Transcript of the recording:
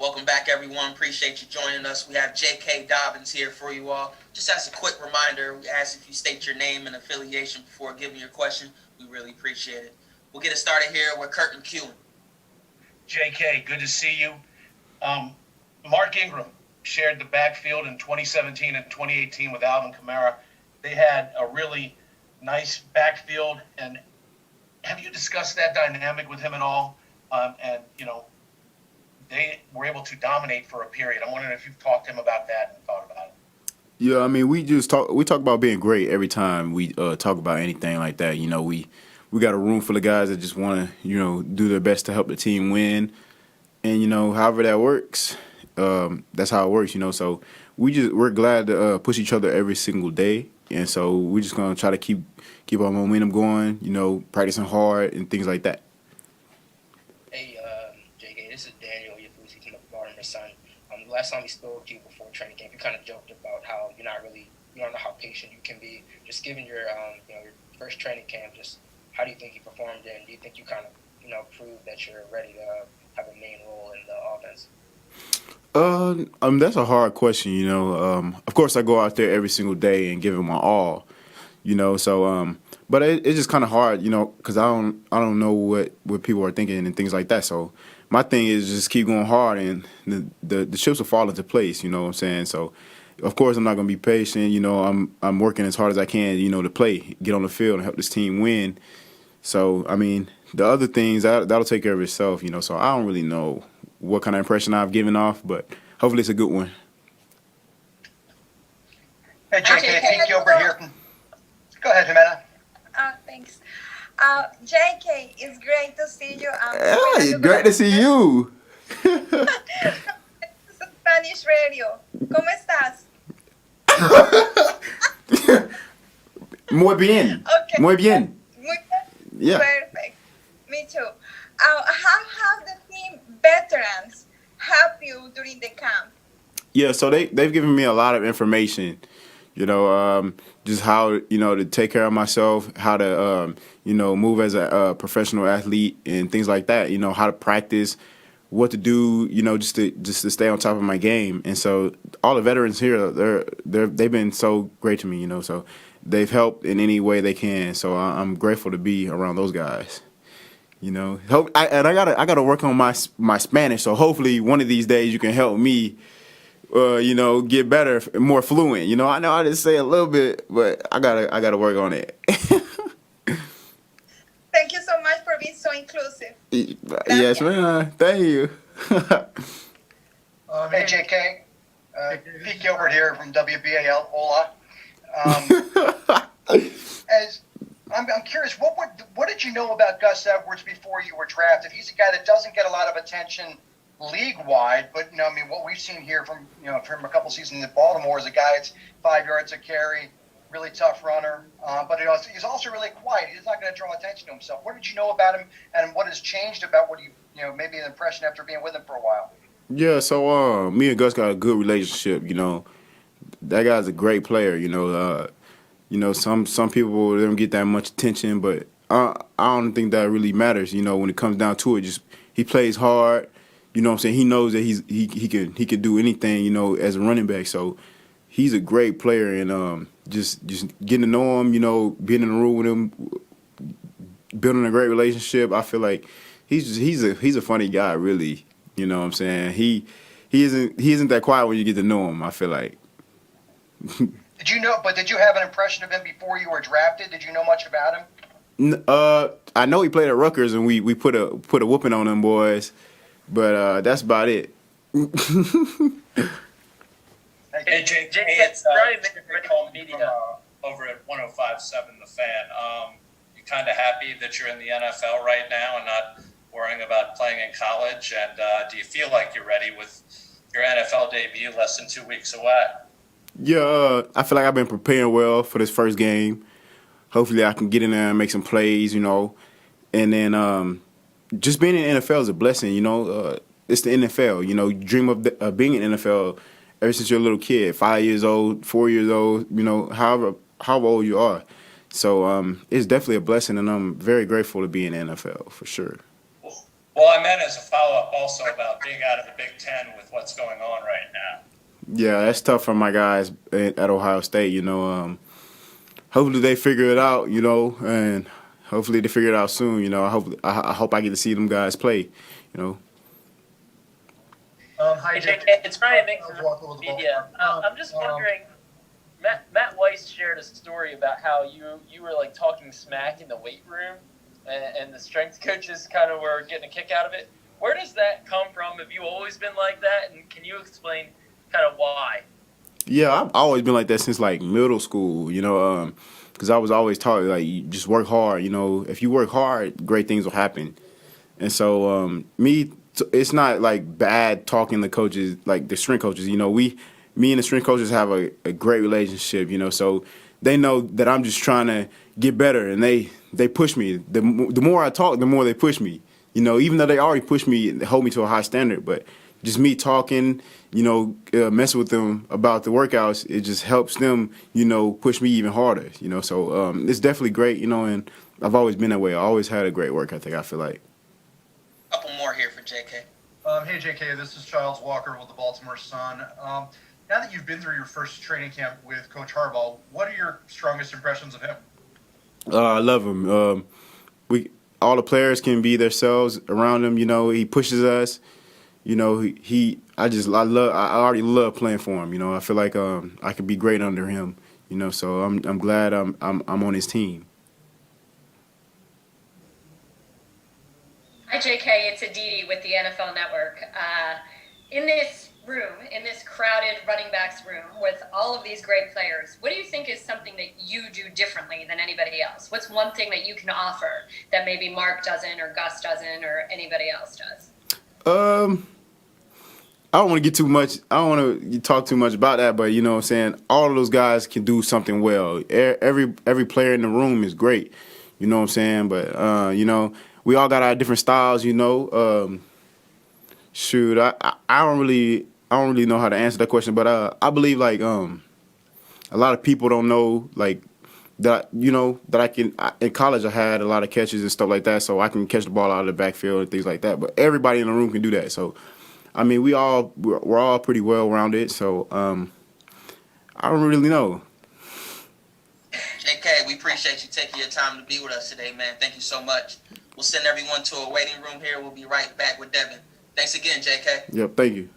Welcome back, everyone. Appreciate you joining us. We have J.K. Dobbins here for you all. Just as a quick reminder, we ask if you state your name and affiliation before giving your question. We really appreciate it. We'll get it started here with Kirk McEwen. JK, good to see you. Mark Ingram shared the backfield in 2017 and 2018 with Alvin Kamara. They had a really nice backfield. And have you discussed that dynamic with him at all? They were able to dominate for a period. I'm wondering if you've talked to him about that and thought about it. Yeah, I mean, we talk about being great every time we talk about anything like that. We got a room full of guys that just want to, do their best to help the team win. And, however that works, that's how it works, So we're glad to push each other every single day. And so we're just going to try to keep our momentum going, practicing hard and things like that. Hey, JK, this is Daniel Yafusi from the Baltimore Sun. The last time we spoke to you before training camp, you kind of joked about how you don't know how patient you can be. Just given your first training camp, just how do you think you performed and do you think you kind of proved that you're ready to have a main role in the offense? That's a hard question, Of course, I go out there every single day and give it my all, So, but it's just kind of hard, because I don't know what people are thinking and things like that. So, my thing is just keep going hard, and the chips will fall into place. You know what I'm saying? So, of course, I'm not gonna be patient. I'm working as hard as I can, to play, get on the field, and help this team win. So, I mean, the other things that'll take care of itself. So I don't really know what kind of impression I've given off, but hopefully it's a good one. Hey, JK, Pete Gilbert here. Go ahead, Jimena. Thanks. JK, it's great to see you. Hey, great to see you. Spanish radio. ¿Cómo estás? Muy bien. Okay. Muy bien. Muy bien. Yeah. Perfect. Me too. How have the team veterans helped you during the camp? Yeah, so they've given me a lot of information, just how, to take care of myself, how to, move as a professional athlete and things like that, how to practice, what to do, just to stay on top of my game. And so all the veterans here, they've been so great to me, so they've helped in any way they can. So I'm grateful to be around those guys. I gotta work on my Spanish. So hopefully one of these days you can help me, get better, more fluent. I know I just say a little bit, but I gotta work on it. Thank you so much for being so inclusive. Yes, man. Thank you. Hey, JK. Pete Gilbert here from WBAL. Hola. I'm curious, what did you know about Gus Edwards before you were drafted? He's a guy that doesn't get a lot of attention league-wide, but what we've seen here from a couple seasons in Baltimore is a guy that's 5 yards a carry, really tough runner, but he's also really quiet. He's not going to draw attention to himself. What did you know about him, and what has changed about what maybe an impression after being with him for a while? Yeah, so me and Gus got a good relationship. That guy's a great player. Some people don't get that much attention, but I don't think that really matters. When it comes down to it, just he plays hard. You know what I'm saying? He knows that he can do anything. As a running back. So he's a great player, and just getting to know him. Being in the room with him, building a great relationship. I feel like he's a funny guy, really. You know what I'm saying? He isn't that quiet when you get to know him, I feel like. Did you have an impression of him before you were drafted? Did you know much about him? I know he played at Rutgers, and we put a whooping on them boys, but that's about it. Hey, Jake, it's Brian Call Media over at 105.7 The Fan. You kind of happy that you're in the NFL right now and not worrying about playing in college? And do you feel like you're ready with your NFL debut less than 2 weeks away? Yeah, I feel like I've been preparing well for this first game. Hopefully I can get in there and make some plays, And then just being in the NFL is a blessing, It's the NFL, You dream of being in the NFL ever since you're a little kid, 5 years old, 4 years old, however old you are. So it's definitely a blessing, and I'm very grateful to be in the NFL, for sure. Well, I meant as a follow-up also about being out of the Big Ten with what's going on right now. Yeah, that's tough for my guys at Ohio State. Hopefully they figure it out. And hopefully they figure it out soon. I hope I get to see them guys play. Hi, Jake. It's Ryan Mink from media. I'm just wondering, Matt Weiss shared a story about how you were like talking smack in the weight room, and the strength coaches kind of were getting a kick out of it. Where does that come from? Have you always been like that? And can you explain kind of why? Yeah, I've always been like that since like middle school. Because I was always taught like you just work hard. If you work hard, great things will happen. And so it's not like bad talking to coaches, like the strength coaches. Me and the strength coaches have a great relationship. So they know that I'm just trying to get better, and they push me. The more I talk, the more they push me. Even though they already push me, they hold me to a high standard, but just me talking, messing with them about the workouts, it just helps them, push me even harder. So it's definitely great, and I've always been that way. I always had a great work ethic, I feel like. Couple more here for JK. Hey, JK, this is Charles Walker with the Baltimore Sun. Now that you've been through your first training camp with Coach Harbaugh, what are your strongest impressions of him? I love him. All the players can be themselves around him. He pushes us. I already love playing for him. I feel like I could be great under him. So I'm glad I'm on his team. Hi, JK. It's Aditi with the NFL Network. In this room, in this crowded running backs room with all of these great players, what do you think is something that you do differently than anybody else? What's one thing that you can offer that maybe Mark doesn't or Gus doesn't or anybody else does? I don't want to get too much. I don't want to talk too much about that, but what I'm saying, all of those guys can do something well. Every player in the room is great. You know what I'm saying? But we all got our different styles. Shoot, I don't really know how to answer that question, but I believe like a lot of people don't know like that that I can. In college I had a lot of catches and stuff like that, so I can catch the ball out of the backfield and things like that. But everybody in the room can do that. So I mean, we're all pretty well rounded. So I don't really know. JK, we appreciate you taking your time to be with us today, man. Thank you so much. We'll send everyone to a waiting room here. We'll be right back with Devin. Thanks again, JK. Yep, thank you.